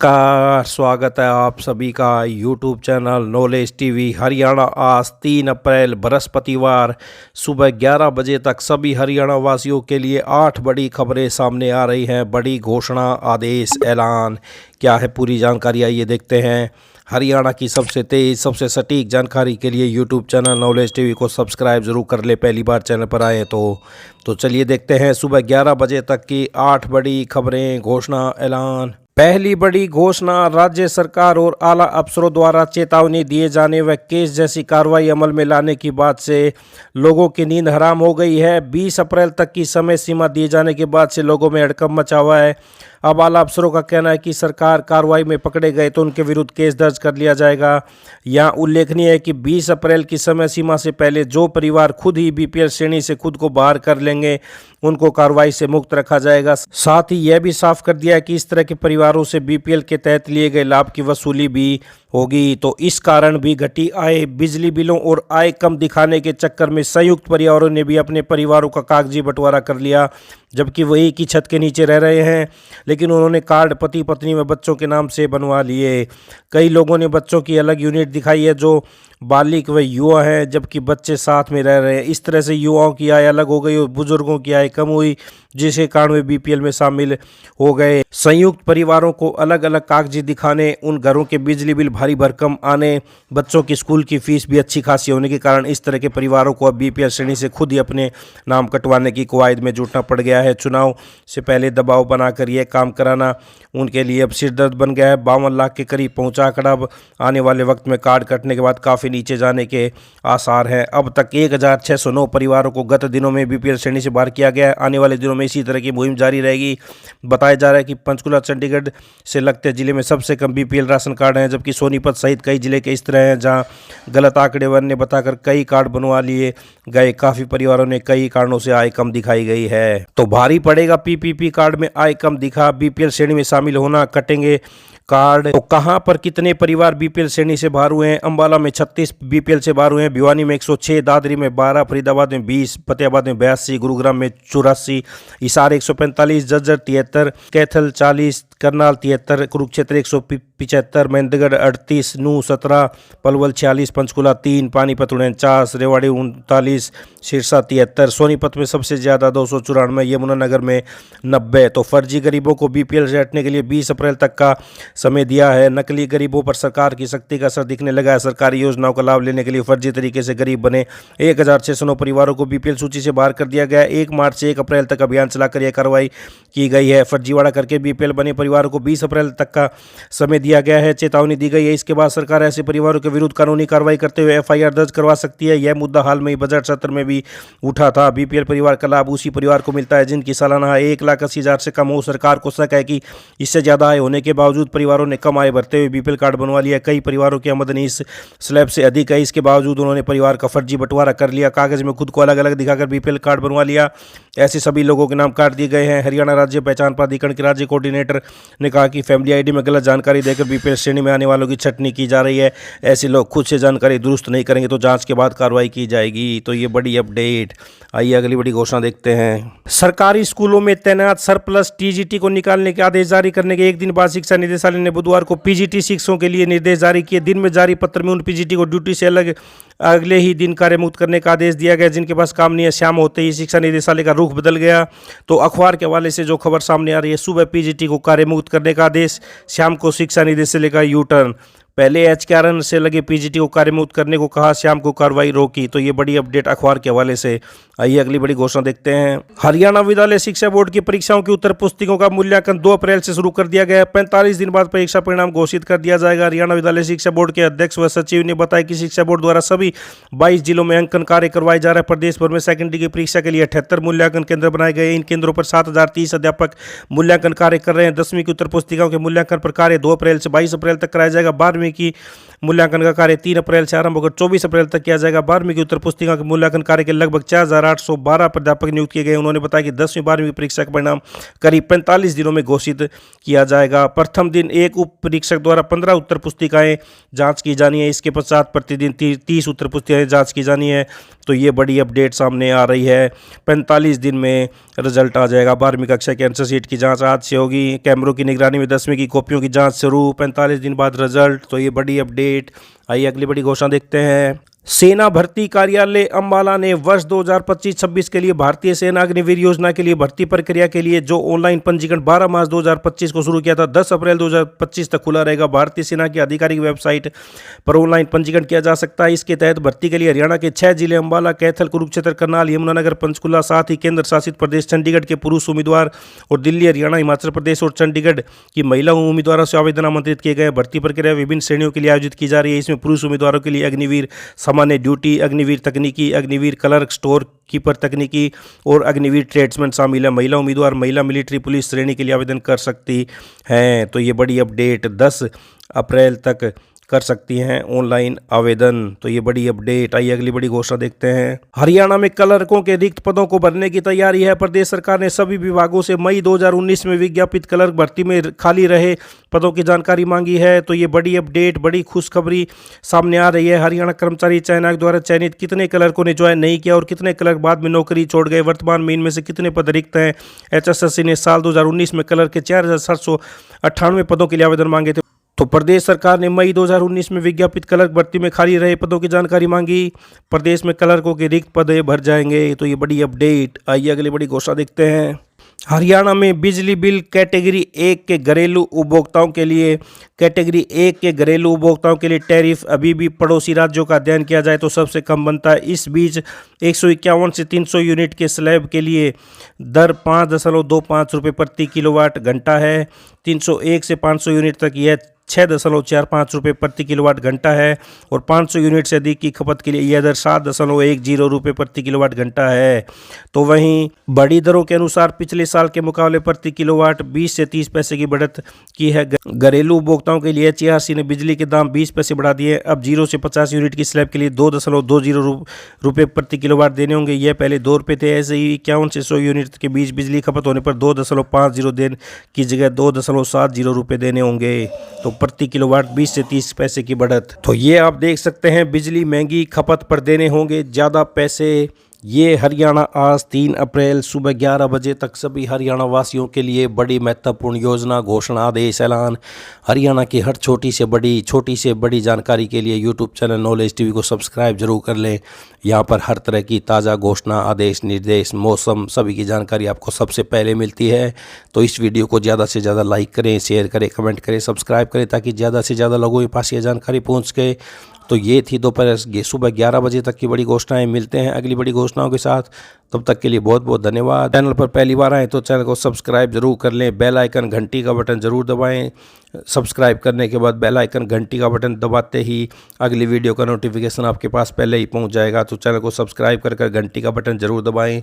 का स्वागत है आप सभी का YouTube channel knowledge TV Haryana. आज 3 अप्रैल बृहस्पतिवार सुबह 11 बजे तक सभी हरियाणा वासियों के लिए 8 बड़ी खबरें सामने आ रही हैं। बड़ी घोषणा, आदेश, ऐलान, क्या है पूरी जानकारी आइए देखते हैं। हरियाणा की सबसे तेज़, सबसे सटीक जानकारी के लिए यूट्यूब चैनल नॉलेज टीवी को सब्सक्राइब ज़रूर कर ले, पहली बार चैनल पर आए तो चलिए देखते हैं सुबह 11 बजे तक की 8 बड़ी खबरें, घोषणा, ऐलान। पहली बड़ी घोषणा, राज्य सरकार और आला अफसरों द्वारा चेतावनी दिए जाने व केस जैसी कार्रवाई अमल में लाने की बात से लोगों की नींद हराम हो गई है। 20 अप्रैल तक की समय सीमा दिए जाने के बाद से लोगों में हड़कंप मचा हुआ है। अब आला अफसरों का कहना है कि सरकार कार्रवाई में पकड़े गए तो उनके विरुद्ध केस दर्ज कर लिया जाएगा। यहाँ उल्लेखनीय है कि 20 अप्रैल की समय सीमा से पहले जो परिवार खुद ही बीपीएल श्रेणी से खुद को बाहर कर लेंगे उनको कार्रवाई से मुक्त रखा जाएगा। साथ ही यह भी साफ कर दिया है कि इस तरह के परिवारों से बीपीएल के तहत लिए गए लाभ की वसूली भी होगी। तो इस कारण भी घटी आय, बिजली बिलों और आय कम दिखाने के चक्कर में संयुक्त परिवारों ने भी अपने परिवारों का कागजी बंटवारा कर लिया, जबकि वही की छत के नीचे रह रहे हैं, लेकिन उन्होंने कार्ड पति पत्नी व बच्चों के नाम से बनवा लिए। कई लोगों ने बच्चों की अलग यूनिट दिखाई है जो बालिग व युवा हैं, जबकि बच्चे साथ में रह रहे हैं। इस तरह से युवाओं की आय अलग हो गई और बुजुर्गों की आय कम हुई, जिसके कारण वे बीपीएल में शामिल हो गए। संयुक्त परिवारों को अलग अलग कागजी दिखाने, उन घरों के बिजली बिल भारी भरकम आने, बच्चों की स्कूल की फीस भी अच्छी खासी होने के कारण इस तरह के परिवारों को अब बीपीएल श्रेणी से खुद ही अपने नाम कटवाने की कवायद में जुटना पड़ गया है। चुनाव से पहले दबाव बनाकर यह काम कराना उनके लिए अब सिरदर्द बन गया है। 52 लाख के करीब पहुंचा आंकड़ा अब आने वाले वक्त में कार्ड कटने के बाद काफ़ी नीचे जाने के आसार हैं। अब तक 1609 परिवारों को गत दिनों में बीपीएल श्रेणी से बाहर किया गया है। आने वाले दिनों में इसी तरह की मुहिम जारी रहेगी। बताया जा रहा है कि पंचकुला, चंडीगढ़ से लगते जिले में सबसे कम बीपीएल राशन कार्ड हैं, जबकि सोनीपत सहित कई जिले के इस तरह हैं जहां गलत आंकड़े बनने बताकर कई कार्ड बनवा लिए गए। काफ़ी परिवारों ने कई कारणों से आय कम दिखाई गई है। तो भारी पड़ेगा पीपीपी कार्ड में आय कम दिखा, बीपीएल श्रेणी में शामिल होना, कटेंगे कार्ड। तो कहां पर कितने परिवार बीपीएल श्रेणी से बाहर हुए हैं? अंबाला में 36 बीपीएल से बाहर हुए हैं, भिवानी में 106, दादरी में 12, फरीदाबाद में 20, फतेहाबाद में 82, गुरुग्राम में 84, हिसार 145, जज्जर 73, कैथल 40, करनाल 73, कुरुक्षेत्र 175, महेंद्रगढ़ 38, नूह 17, पलवल 46, पंचकुला 3, पानीपत 49, रेवाड़ी 39, सिरसा 73, सोनीपत में सबसे ज़्यादा 294, यमुनानगर में 90। तो फर्जी गरीबों को बीपीएल से हटने के लिए 20 अप्रैल तक का समय दिया है। नकली गरीबों पर सरकार की सख्ती का असर दिखने लगा है। सरकारी योजनाओं का लाभ लेने के लिए फर्जी तरीके से गरीब बने 1609 परिवारों को बीपीएल सूची से बाहर कर दिया गया है। 1 मार्च से 1 अप्रैल तक अभियान चलाकर यह कार्रवाई की गई है। फर्जीवाड़ा करके बीपीएल बने परिवारों को 20 अप्रैल तक का समय दिया गया है। चेतावनी दी गई है। इसके बाद सरकार ऐसे परिवारों के विरुद्ध कानूनी कार्रवाई करते हुए एफआईआर दर्ज करवा सकती है। यह मुद्दा हाल में ही बजट सत्र में भी उठा था। बीपीएल परिवार का लाभ उसी परिवार को मिलता है जिनकी सालाना आय 1,80,000 से कम हो। सरकार को शक है कि इससे ज्यादा आय होने के बावजूद परिवारों ने कम आय भरते हुए बीपीएल कार्ड बनवा लिया। कई परिवारों की आमदनी इस स्लैब से अधिक है, इसके बावजूद उन्होंने परिवार का फर्जी बंटवारा कर लिया, कागज में खुद को अलग अलग दिखाकर बीपीएल कार्ड बनवा लिया। ऐसे सभी लोगों के नाम काट दिए गए हैं। हरियाणा राज्य पहचान प्राधिकरण के राज्य कोऑर्डिनेटर ने कहा कि फैमिली आईडी में गलत जानकारी देकर बीपीएल श्रेणी में आने वालों की छटनी की जा रही है। ऐसे लोग खुद से जानकारी दुरुस्त नहीं करेंगे तो जांच के बाद कार्रवाई की जाएगी। तो ये बड़ी अपडेट। आइए अगली बड़ी घोषणा देखते हैं। सरकारी स्कूलों में तैनात सरप्लस टीजीटी को निकालने के आदेश जारी करने के एक दिन बाद शिक्षा निदेशालय ने बुधवार को पीजीटी शिक्षकों के लिए निर्देश जारी किए। दिन में जारी पत्र में उन पीजीटी को ड्यूटी से अगले ही दिन कार्यमुक्त करने का आदेश दिया गया जिनके पास काम नहीं है। शाम होते ही शिक्षा निदेशालय का रुख बदल गया। तो अखबार के हवाले से जो खबर सामने आ रही है, सुबह पीजीटी को कार्यमुक्त करने का आदेश, शाम को शिक्षा निदेशालय का यू टर्न। पहले एचकेआरएन से लगे पीजीटी को कार्यमुक्त करने को कहा, शाम को कार्रवाई रोकी। तो ये बड़ी अपडेट अखबार के हवाले से। आइए अगली बड़ी घोषणा देखते हैं। हरियाणा विद्यालय शिक्षा बोर्ड की परीक्षाओं की उत्तर पुस्तिकों का मूल्यांकन 2 अप्रैल से शुरू कर दिया गया है। 45 दिन बाद परीक्षा परिणाम घोषित कर दिया जाएगा। हरियाणा विद्यालय शिक्षा बोर्ड के अध्यक्ष व सचिव ने बताया कि शिक्षा बोर्ड द्वारा सभी 22 जिलों में अंकन कार्य करवाए जा रहे हैं। प्रदेश भर में सेकेंडरी की परीक्षा के लिए 78 मूल्यांकन केंद्र बनाए गए। इन केंद्रों पर 7030 अध्यापक मूल्यांकन कार्य कर रहे हैं। 10वीं की उत्तर पुस्तिकाओं के मूल्यांकन पर कार्य 2 अप्रैल से 22 अप्रैल तक कराया जाएगा। 12वीं 12वीं की मूल्यांकन का कार्य 3 अप्रैल से आरंभ होकर 24 अप्रैल तक किया जाएगा। 12वीं की उत्तर पुस्तिका के मूल्यांकन कार्य के लगभग 4812 प्राध्यापक नियुक्त किए गए। उन्होंने बताया कि 10वीं 12वीं की परीक्षा का परिणाम करीब 45 दिनों में घोषित किया जाएगा। प्रथम दिन एक उप परीक्षक द्वारा 15 उत्तर पुस्तिकाएं जांच की जानी है। इसके पश्चात प्रतिदिन 30 उत्तर पुस्तिकाएं जांच की जानी है। तो ये बड़ी अपडेट सामने आ रही है। 45 दिन में रिजल्ट आ जाएगा। 12वीं कक्षा के आंसर शीट की जांच आज से होगी। कैमरों की निगरानी में 10वीं की कॉपियों की जांच शुरू, 45 दिन बाद रिजल्ट। तो ये बड़ी अपडेट। आइए अगली बड़ी घोषणा देखते हैं। सेना भर्ती कार्यालय अंबाला ने वर्ष 2025-26 के लिए भारतीय सेना अग्निवीर योजना के लिए भर्ती प्रक्रिया के लिए जो ऑनलाइन पंजीकरण 12 मार्च 2025 को शुरू किया था, 10 अप्रैल 2025 तक खुला रहेगा। भारतीय सेना की आधिकारिक वेबसाइट पर ऑनलाइन पंजीकरण किया जा सकता है। इसके तहत भर्ती के लिए हरियाणा के 6 जिले अंबाला, कैथल, कुरुक्षेत्र, करनाल, यमुनानगर, पंचकुला, साथ ही केंद्र शासित प्रदेश चंडीगढ़ के पुरुष उम्मीदवार और दिल्ली, हरियाणा, हिमाचल प्रदेश और चंडीगढ़ की महिला उम्मीदवारों से आवेदन आमंत्रित किए गए। भर्ती प्रक्रिया विभिन्न श्रेणियों के लिए आयोजित की जा रही है। इसमें पुरुष उम्मीदवारों के लिए अग्निवीर सामान्य ड्यूटी, अग्निवीर तकनीकी, अग्निवीर क्लर्क, स्टोर कीपर तकनीकी और अग्निवीर ट्रेड्समैन शामिल है। महिला उम्मीदवार महिला मिलिट्री पुलिस श्रेणी के लिए आवेदन कर सकती हैं। तो ये बड़ी अपडेट 10 अप्रैल तक कर सकती हैं ऑनलाइन आवेदन। तो ये बड़ी अपडेट। आइए अगली बड़ी घोषणा देखते हैं। हरियाणा में क्लर्कों के रिक्त पदों को भरने की तैयारी है। प्रदेश सरकार ने सभी विभागों से मई 2019 में विज्ञापित क्लर्क भर्ती में खाली रहे पदों की जानकारी मांगी है। तो ये बड़ी अपडेट, बड़ी खुशखबरी सामने आ रही है। हरियाणा कर्मचारी चयन आयोग द्वारा चयनित कितने क्लर्कों ने ज्वाइन नहीं किया और कितने क्लर्क बाद में नौकरी छोड़ गए, वर्तमान में इनमें से कितने पद रिक्त हैं। HSSC ने साल 2019 में क्लर्क के 4798 पदों के लिए आवेदन मांगे थे। तो प्रदेश सरकार ने मई 2019 में विज्ञापित क्लर्क भर्ती में खाली रहे पदों की जानकारी मांगी। प्रदेश में क्लर्कों के रिक्त पद भर जाएंगे। तो ये बड़ी अपडेट। आइए अगली बड़ी घोषणा देखते हैं। हरियाणा में बिजली बिल कैटेगरी 1 के घरेलू उपभोक्ताओं के लिए टैरिफ अभी भी पड़ोसी राज्यों का अध्ययन किया जाए तो सबसे कम बनता है। इस बीच 151 से 300 यूनिट के स्लैब के लिए दर 5.25 रुपये प्रति किलोवाट घंटा है। 301 से 500 यूनिट तक यह 6.45 रुपये प्रति किलोवाट घंटा है और 500 यूनिट से अधिक की खपत के लिए यह दर 7.10 रुपये प्रति किलोवाट घंटा है। तो वहीं बड़ी दरों के अनुसार पिछले साल के मुकाबले प्रति किलोवाट 20 से 30 पैसे की बढ़त की है। घरेलू उपभोक्ताओं के लिए HRC ने बिजली के दाम 20 पैसे बढ़ा दिए। अब 0 से 50 यूनिट की स्लैब के लिए 2.20 रुपये प्रति किलोवाट देने होंगे। यह पहले 2 रुपये थे। ऐसे ही 51 से 100 यूनिट के बीच बिजली खपत होने पर 2.50 देने की जगह 2.70 रुपये देने होंगे। तो प्रति किलोवाट 20 से 30 पैसे की बढ़त। तो ये आप देख सकते हैं, बिजली महंगी, खपत पर देने होंगे ज़्यादा पैसे। ये हरियाणा आज 3 अप्रैल सुबह 11 बजे तक सभी हरियाणा वासियों के लिए बड़ी महत्वपूर्ण योजना, घोषणा, आदेश, ऐलान। हरियाणा की हर छोटी से बड़ी जानकारी के लिए यूट्यूब चैनल नॉलेज टीवी को सब्सक्राइब जरूर कर लें। यहाँ पर हर तरह की ताज़ा घोषणा, आदेश, निर्देश, मौसम सभी की जानकारी आपको सबसे पहले मिलती है। तो इस वीडियो को ज़्यादा से ज़्यादा लाइक करें, शेयर करें, कमेंट करें, सब्सक्राइब करें ताकि ज़्यादा से ज़्यादा लोगों के पास ये जानकारी पहुँच सके। तो ये थी दोपहर सुबह 11 बजे तक की बड़ी घोषणाएं। मिलते हैं अगली बड़ी घोषणाओं के साथ। तब तक के लिए बहुत बहुत धन्यवाद। चैनल पर पहली बार आए तो चैनल को सब्सक्राइब जरूर कर लें। बेल आइकन घंटी का बटन जरूर दबाएं। सब्सक्राइब करने के बाद बेल आइकन घंटी का बटन दबाते ही अगली वीडियो का नोटिफिकेशन आपके पास पहले ही पहुंच जाएगा। तो चैनल को सब्सक्राइब कर घंटी का बटन जरूर दबाएं।